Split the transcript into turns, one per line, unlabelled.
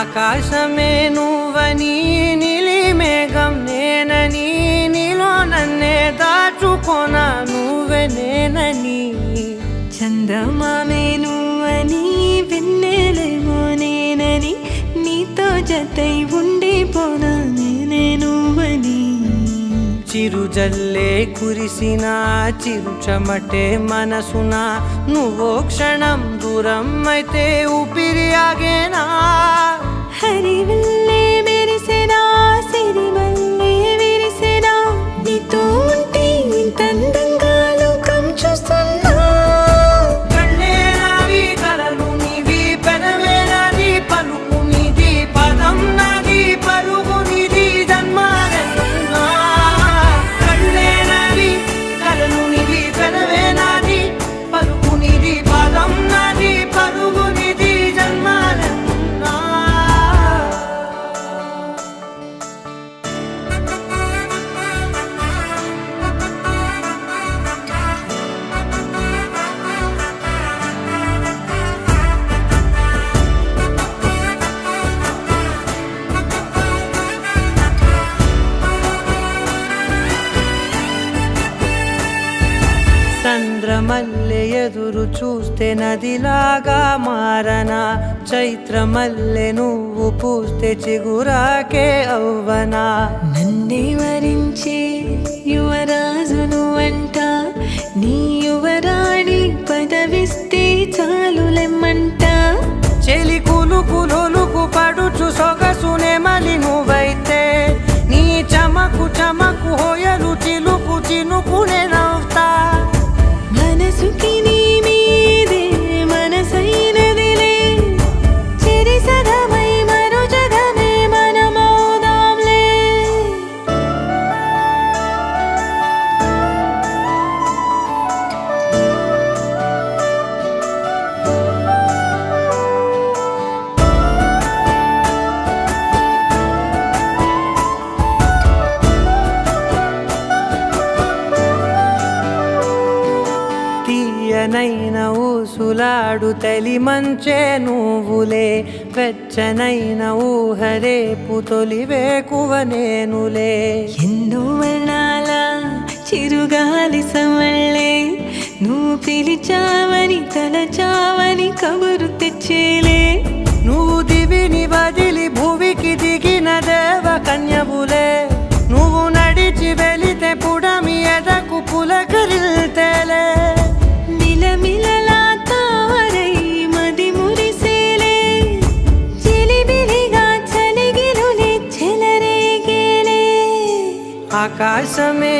ఆకాశమే నువ్వని నీలి మేఘం నేనని నీలో నన్నే దాచుకోన నువ్వే నేనని
చందమామే నువ్వని వెన్నెలేమో నేనని నీతో జతై ఉండిపోనా నేనే నువ్వని
చిరుజల్లే కురిసిన చిరు చెమటే మనసున నువ్వో క్షణం దూరం అయితే ఊపిరి ఆగేనా
హరివిల్లే మెరిసెనా సిరిమల్లే విరిసెనా నీతో ఉంటే ఇంత అందంగా లోకం చూస్తున్నా
కళ్ళే నావి కలలు నీవి పెదవే నాది పలుకు నీది పదం నాది పరుగు నీది జన్మాలెన్నున్నా కళ్ళే నావి కలలు నీవి పెదవే నాది పలుకు నీది పదం నాది పరుగు నీది జన్మాలెన్నున్నా చంద్రమల్లె ఎదురు చూస్తే నదిలాగా మారనా చైత్రమల్లె నువ్వు పూస్తే చిగురాకే అవ్వనా
నన్నే వరించే యువరాజును అంట నీ యువరాణి పదవిస్తే చాలులెమ్మంట
చెలి కులుకు పడుచు సొగసునే మలి నువ్వైతే నీ చమకు చమకు హోయలు చిలుకు చినుకునే నవ్వుతా
మనసుకి నీ మీదే మనసైనదిలే చెరి సగమై మరో జగమే మనమౌదాంలే
తీయనైన ఊసులాడు తలి మంచే నువ్వులే వెచ్చనైన ఊహరేపు తొలి వేకువ నేనులే
ఎన్నో వర్ణాల చిరుగాలి సమళ్ళే నువ్వు పిలిచావని తలచావని కబురు తెచ్చేలే
నువ్వు దివిని వదిలి భూమికి దిగిన దేవ కన్యబులే నువ్వు నడిచి వెళితే పుడమి ఎదకు పులకరిల్తేలే
మిలమిలలా తారై మది మురిసేలే చిలిబిలిగా చలిగిలులే చెలరేగేలే
ఆకాశమే